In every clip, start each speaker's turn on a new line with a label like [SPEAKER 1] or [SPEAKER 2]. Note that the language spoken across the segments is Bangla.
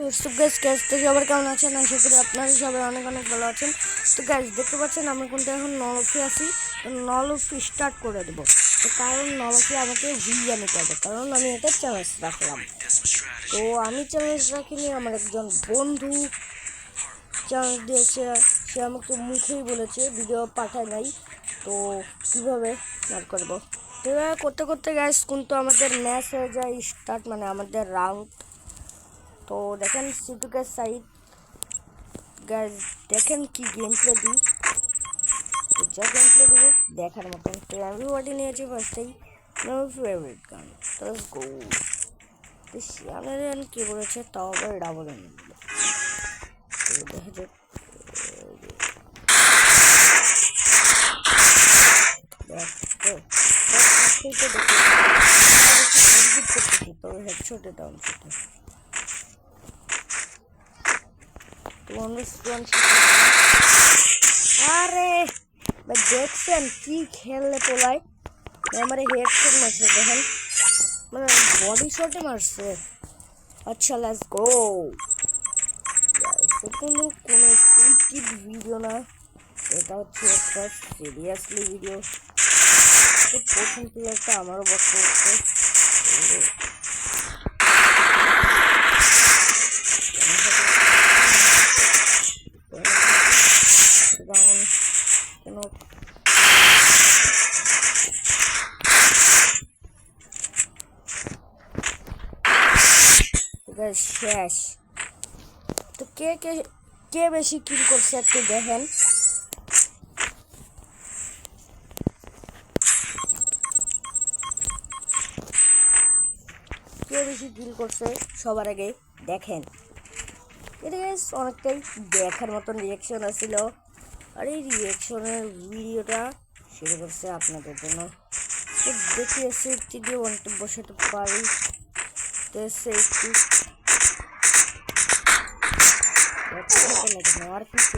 [SPEAKER 1] গাইস তো সবার কেমন আছেন? আশা করি আপনারা সবাই অনেক অনেক ভালো আছেন। তো গাইস দেখতে পাচ্ছেন আমরা কিন্তু এখন নলফি আছি, তো নলফি স্টার্ট করে দেবো। তো কারণ নলফি আমাকে ভিজা নিতে হবে, কারণ আমি এটা চ্যালেঞ্জ রাখলাম। তো আমি চ্যালেঞ্জ রাখিনি, আমার একজন বন্ধু চ্যালেঞ্জ দিয়েছে, সে আমাকে মুখেই বলেছে, ভিডিও পাঠায় নাই। তো কীভাবে স্টার্ট করবো? তো এভাবে করতে করতে গাইস কিন্তু আমাদের ম্যাচ হয়ে যায় স্টার্ট, মানে আমাদের রাউন্ড। তো দেখেন সিটুকের সাইড গাইস, দেখেন কি গেম প্লে দিই, তো যা গেম প্লে দিব দেখার মতন। তো আমি ওয়ার্ডে নিয়েছি ফার্স্টেই আমার ফেভারিট গান, তো গো। তো আপনারা কী বলেছে, তাও আবার ডাবল এনে দিল। তো দেখা যাক, তো হেডশটে ডাউন করতে আরে দেখছেন কি খেললে তোলায়, আমার হেডশট মারছে, দেখেন মানে বডি শটে মারছে। আচ্ছা লেটস গো। কোনো সুইট ভিডিও না, এটা হচ্ছে একটা সিরিয়াসলি ভিডিও। তো প্রথম প্লেয়ারটা আমারও বক্ত হচ্ছে, শেষ। তো কে কে কে বেশি কিল করছে একটু দেখেন। কে বেশি কিল করছে সবার আগে দেখেন। এটা গাইস অনেকটাই দেখার মতন রিয়াকশন আসছিল, আর এই রিয়াকশনের ভিডিওটা শুরু করছে আপনাদের জন্য। তো দেখি এসে একটি দিয়ে অনেকটা বসাতে পারি। তো এসে একটি আর কিছু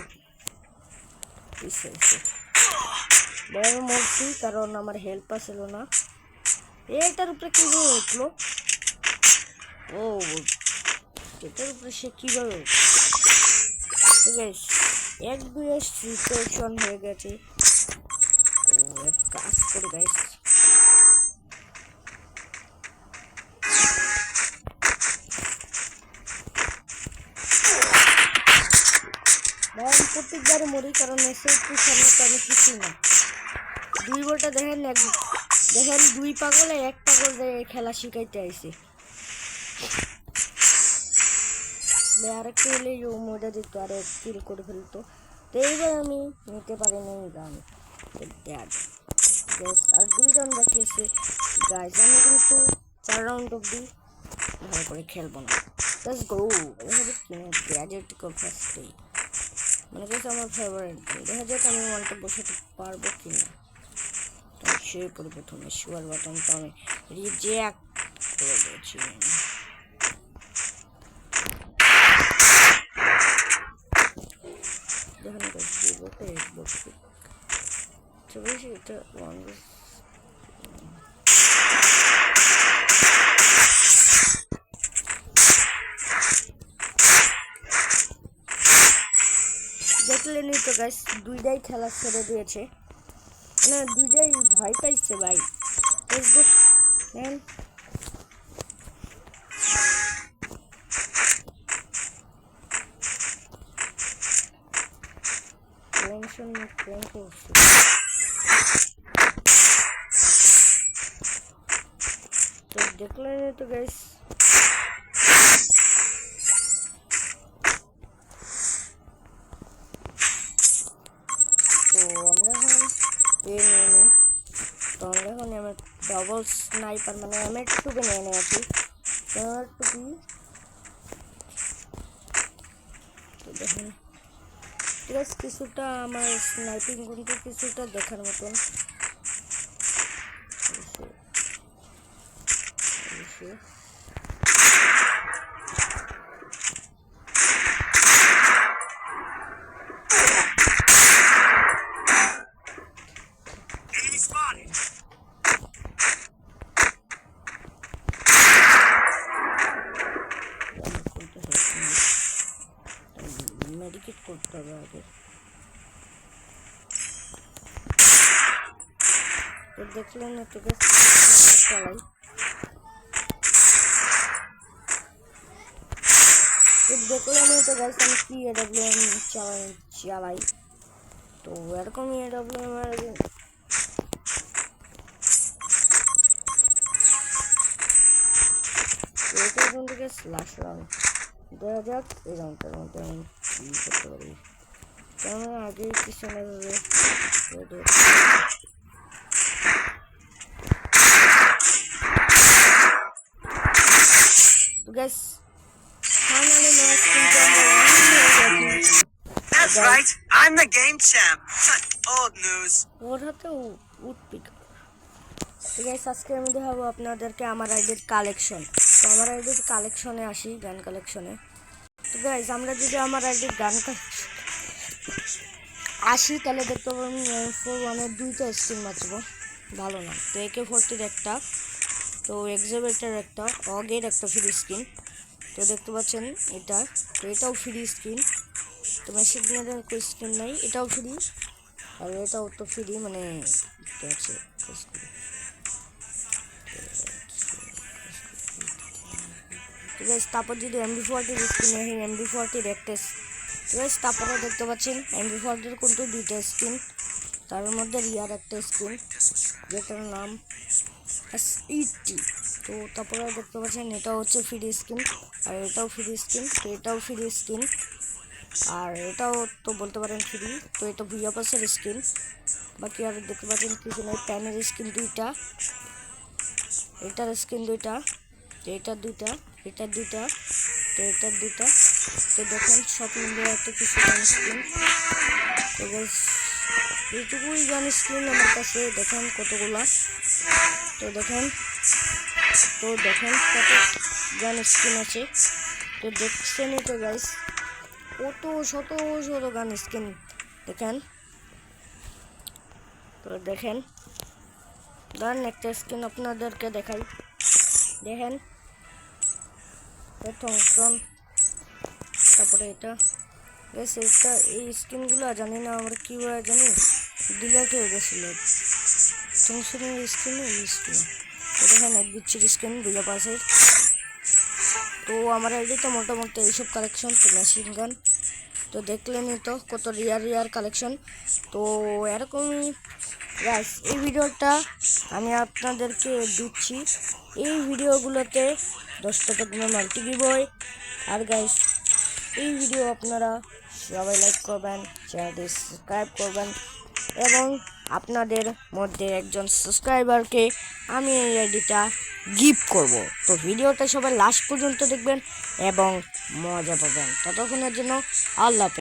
[SPEAKER 1] মরছি, কারণ আমার হেল্প আসছিল না। এটার উপরে কীভাবে উঠলো? ও এটার উপরে সে কীভাবে উঠলো? ঠিক আছে, এক দুয়ে সিচুয়েশন হয়ে গেছে। তো এক কাজ করে গাইস, প্রত্যেকবারে মরি, কারণ এসে একটু সামনে তো আমি কিছুই না। দুই বলটা দেখেন, দেখেন দুই পাগলে এক পাগল খেলা শিখাইতে আইছে। আরেকটু হলে মজা দিত, আরো কিল করে ফেলতো। তো এইবার আমি নিতে পারিনি গান। আর 2 রাউন্ড বাকি আছে গাইজ, আমি কিন্তু 4 রাউন্ড অব্দি ভালো করে খেলবো না। Let's go. গ্যাজেট ফার্স্টে মানে গেছে আমার ফেভারিট। দেখা যাক আমি ওয়ানটা বসাতে পারবো কিনা। সে করে প্রথমে শুয়ার বাটনটা আমি রিজেক্ট করে দিয়েছি। দেখেন এটা দেখলেনি তো গাইস, দুইটাই খেলা ছেড়ে দিয়েছে, না দুইটাই ভয় পাইছে ভাই। তো দেখলেন তো গাইস, তো আমরা এখন তো আমরা এখন আমার ডবল স্নাইপার মানে M2 নিয়ে নিয়েছি। টুপি তো দেখেন ঠিক আছে, কিছুটা আমার স্নাইপিং কিন্তু কিছুটা দেখার মতন। টিকিট করতে হবে আগে। তো দেখলেন একটু চালাই, তো দেখলেন তো গাইস আমি কি AWM চালাই। তো এরকম AWM এর এখন থেকে স্ল্যাশ রাউন্ড দেখা যাক এই রাউন্ডটার মধ্যে আমি কি করতে পারি, কেননা আগে কিছু না ভাবে। তো গাইস ফাইনালি ম্যাচ কিন্তু
[SPEAKER 2] That's right, I'm the game champ. Old news.
[SPEAKER 1] ওর হাতে উড পিকার। তো গাইস আজকে আমি দেখাবো আপনাদেরকে আমার আইডির কালেকশন। তো আমার আইডির কালেকশনে আসি, গান কালেকশনে। তো গাইস আমরা যদি আমার আইডির গান আসি তাহলে দেখতে পাবেন M41-এর 2টা স্কিন বাঁচবো, ভালো না। তো AK-40-র একটা, তো এক্সাবেটার একটা, অগের একটা ফ্রি স্কিন। তো দেখতে পাচ্ছেন এটা, তো এটাও ফ্রি স্কিন। তো মেশিনের কোনো স্কিন নাই, এটাও ফ্রি, আর এটাও তো ফ্রি, মানে আছে। তো গাইস তারপর যদি MB40 স্কিন হয়, MB40 একটা গাইস তারপরে দেখতে পাচ্ছেন MB40 কিন্তু 2টা স্কিন, তার মধ্যে রিয়ার একটা স্কিন যেটার নাম SET। তো তারপরে দেখতে পাচ্ছেন এটা হচ্ছে ফ্রি স্কিন, আর এটাও ফ্রি স্কিন, তো এটাও ফ্রি স্কিন, আর এটাও তো বলতে পারেন ফ্রি। তো এটা ভিয়াপাসের স্কিন, বাকি আর দেখতে পাচ্ছেন কিছু নয়। প্যানের স্কিন 2টা, এটার স্কিন 2টা, তো এটার 2টা, এটার 2টা, তো এটার 2টা। তো দেখেন সব মিলিয়ে একটা কিছু গান স্কিন। তো এইটুকুই গান স্কিন আমার কাছে, দেখেন কতগুলা। তো দেখেন কত গান স্কিন আছে। তো দেখছেনই তো গাইস কত শত শত গান স্কিন দেখেন। তো দেখেন গান একটা স্কিন আপনাদেরকে দেখাই, দেখেন থমসন, তারপরে এটা গাইস এটা এই স্কিনগুলো জানি না আমরা কীভাবে জানি ডিলেট হয়ে গেছিলো থমসনের স্কিন, এই স্কিন। তো দেখেন এক গুচ্ছির স্কিন ভিয়াপাসের। তো আমার আইডিতে মোটামুটি এইসব কালেকশন, তো মেশিন গান তো দেখলেনই তো কত রিয়ার কালেকশন। তো এরকমই গাইস এই ভিডিওটা আমি আপনাদেরকে দিচ্ছি, এই ভিডিওগুলোতে 10 টাকা দিনে মাল্টি গিভওয়ে। আর গাইস এই ভিডিও আপনারা সবাই লাইক করবেন, চ্যানেলটি সাবস্ক্রাইব করবেন, এবং আপনাদের মধ্যে একজন সাবস্ক্রাইবারকে আমি এই আইডিটা গিফট করব। তো ভিডিওটা সবাই লাস্ট পর্যন্ত দেখবেন এবং মজা পাবেন। ততক্ষণের জন্য আল্লাহ হাফেজ।